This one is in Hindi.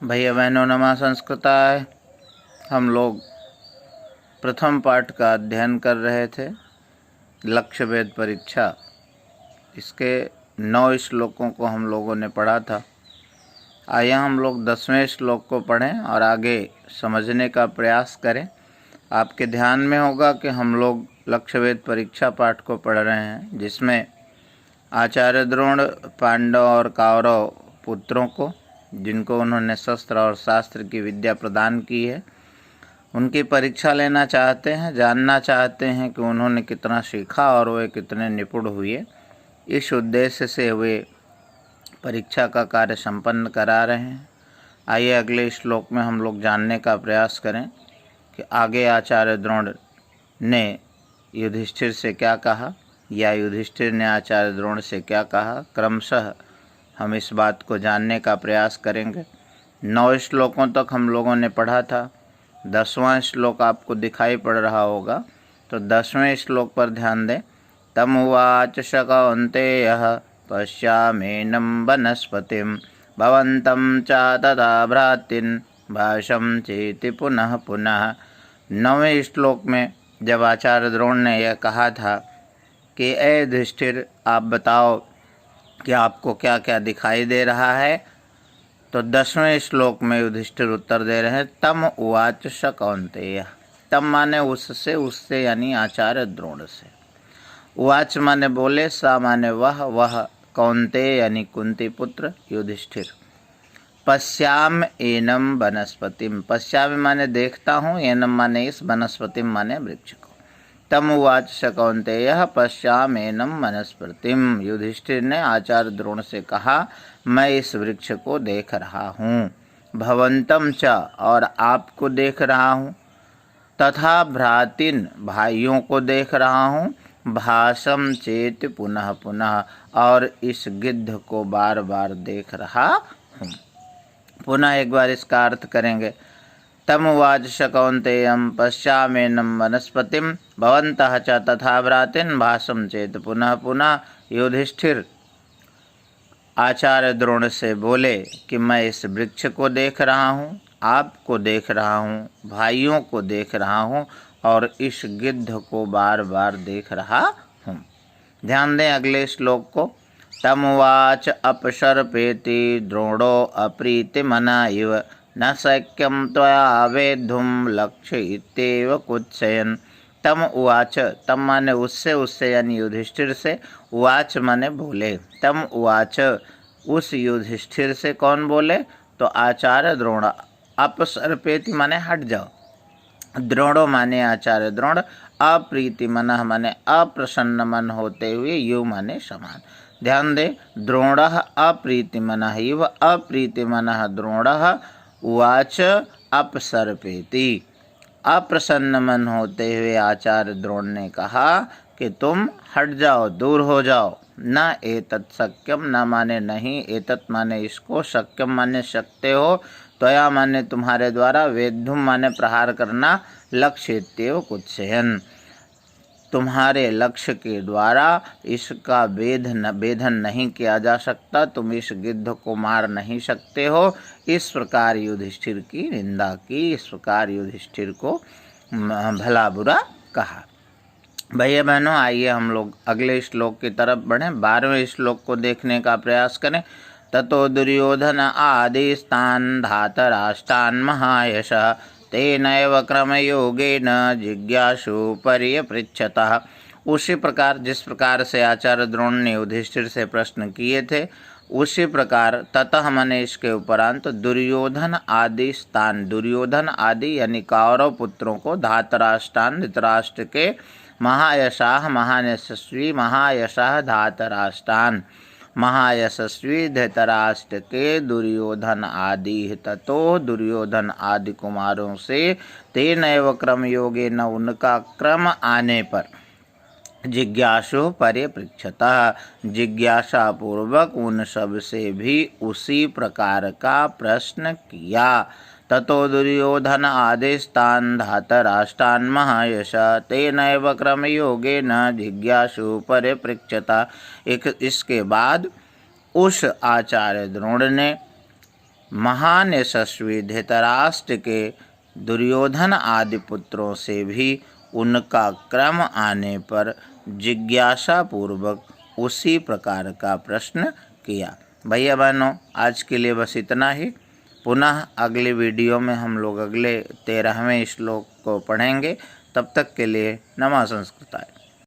भैया बहनों नमः संस्कृताय। हम लोग प्रथम पाठ का अध्ययन कर रहे थे, लक्ष्य भेद परीक्षा। इसके 9 श्लोकों को हम लोगों ने पढ़ा था। आइए हम लोग 10वें श्लोक को पढ़ें और आगे समझने का प्रयास करें। आपके ध्यान में होगा कि हम लोग लक्ष्य भेद परीक्षा पाठ को पढ़ रहे हैं, जिसमें आचार्य द्रोण पांडव और कौरव पुत्रों को, जिनको उन्होंने शस्त्र और शास्त्र की विद्या प्रदान की है, उनकी परीक्षा लेना चाहते हैं, जानना चाहते हैं कि उन्होंने कितना सीखा और वे कितने निपुण हुए। इस उद्देश्य से वे परीक्षा का कार्य संपन्न करा रहे हैं। आइए अगले श्लोक में हम लोग जानने का प्रयास करें कि आगे आचार्य द्रोण ने युधिष्ठिर से क्या कहा या युधिष्ठिर ने आचार्य द्रोण से क्या कहा। क्रमशः हम इस बात को जानने का प्रयास करेंगे। 9 श्लोकों तक हम लोगों ने पढ़ा था। 10वां श्लोक आपको दिखाई पड़ रहा होगा, तो 10वें श्लोक पर ध्यान दें। तम उवाच स कौन्तेयः पश्यामेनं वनस्पतिं भवन्तं च तथा भ्रातॄन् भाषं चेति पुनः पुनः। 9वें श्लोक में जब आचार्य द्रोण ने यह कहा था कि ए युधिष्ठिर, आप बताओ कि आपको क्या क्या दिखाई दे रहा है, तो 10वें श्लोक में युधिष्ठिर उत्तर दे रहे हैं तम उवाच स कौन्तेय। तम माने उससे यानी आचार्य द्रोण से। उवाच माने बोले, सा माने वह कौन्तेय यानी कुंती पुत्र युधिष्ठिर। पश्याम एनम वनस्पतिम, पश्यामि माने देखता हूँ, एनम माने इस, वनस्पतिम माने वृक्ष को। तम उवाच स कौन्तेयः पश्यामेनं वनस्पतिम्, युधिष्ठिर ने आचार्य द्रोण से कहा, मैं इस वृक्ष को देख रहा हूँ। भवन्तं च, और आपको देख रहा हूँ। तथा भ्रातॄन्, भाइयों को देख रहा हूँ। भासं चेत पुनः पुनः, और इस गिद्ध को बार बार देख रहा हूँ। पुनः एक बार इसका अर्थ करेंगे। तम उवाच स कौन्तेयं पश्यामेनं वनस्पतिं भवन्तः च तथा भ्रातॄन् भासं चेत पुनः पुनः। युधिष्ठिर आचार्य द्रोण से बोले कि मैं इस वृक्ष को देख रहा हूँ, आपको देख रहा हूँ, भाइयों को देख रहा हूँ, और इस गिद्ध को बार बार देख रहा हूँ। ध्यान दें अगले श्लोक को। तम उवाच अपसर्पेति द्रोणो अप्रीतिमना इव न शक्यं त्वया वेद्धुं लक्ष्य इत्येव कुत्सयन्। तम उवाच, तम माने उससे यानी युधिष्ठिर से, उवाच माने बोले। तम उवाच, उस युधिष्ठिर से कौन बोले, तो आचार्य द्रोण। अपसर्पेति माने हट जाओ, द्रोणो माने आचार्य द्रोण, अप्रीतिमनः माने अप्रसन्न मन होते हुए, यु माने समान। ध्यान दे, द्रोणः अप्रीतिमनः इव अप्रीतिमनः द्रोणः उवाच अपसर्पेति। अप्रसन्न मन होते हुए आचार्य द्रोण ने कहा कि तुम हट जाओ, दूर हो जाओ। न एतत् शक्यम, न माने नहीं, एतत् माने इसको, शक्यम माने सकते हो, त्वया माने तुम्हारे द्वारा, वेद्धुम माने प्रहार करना, लक्ष्येत्येव कुत्सयन्, तुम्हारे लक्ष्य के द्वारा इसका भेदन नहीं किया जा सकता, तुम इस गिद्ध को मार नहीं सकते हो। इस प्रकार युधिष्ठिर की निंदा की, इस प्रकार युधिष्ठिर को भला बुरा कहा। भैया बहनों, आइए हम लोग अगले श्लोक की तरफ बढ़ें। 12वें श्लोक को देखने का प्रयास करें। ततो दुर्योधन आदिस्तान् धातराष्ट्रान् महायशः तेनैव क्रमयोगेन जिज्ञासु पर्यपृच्छतः। उसी प्रकार जिस प्रकार से आचार्य द्रोण ने युधिष्ठिर से प्रश्न किए थे, उसी प्रकार ततः माने इसके उपरांत दुर्योधन आदि स्थान, दुर्योधन आदि यानी कौरव पुत्रों को, धातराष्ट्रान् धृतराष्ट्र के, महायशाः महान यशस्वी, महायशाः धातराष्ट्रान् महायशस्वी धृतराष्ट्र के दुर्योधन आदि, ततो दुर्योधन आदि कुमारों से, तेनैव क्रम योगे न, उनका क्रम आने पर, जिज्ञासु परिपृच्छतः, जिज्ञासा पूर्वक उन सब से भी उसी प्रकार का प्रश्न किया। ततो दुर्योधन आदेस्तान् धातराष्ट्रान् महायशः तेनैव क्रमयोगेन जिज्ञासु परिपृच्छतः। इसके बाद उस आचार्य द्रोण ने महान यशस्वी धृतराष्ट्र के दुर्योधन आदि पुत्रों से भी उनका क्रम आने पर जिज्ञासा पूर्वक उसी प्रकार का प्रश्न किया। भैया बहनों, आज के लिए बस इतना ही। पुनः अगले वीडियो में हम लोग अगले 13वें श्लोक को पढ़ेंगे। तब तक के लिए नमः संस्कृताय।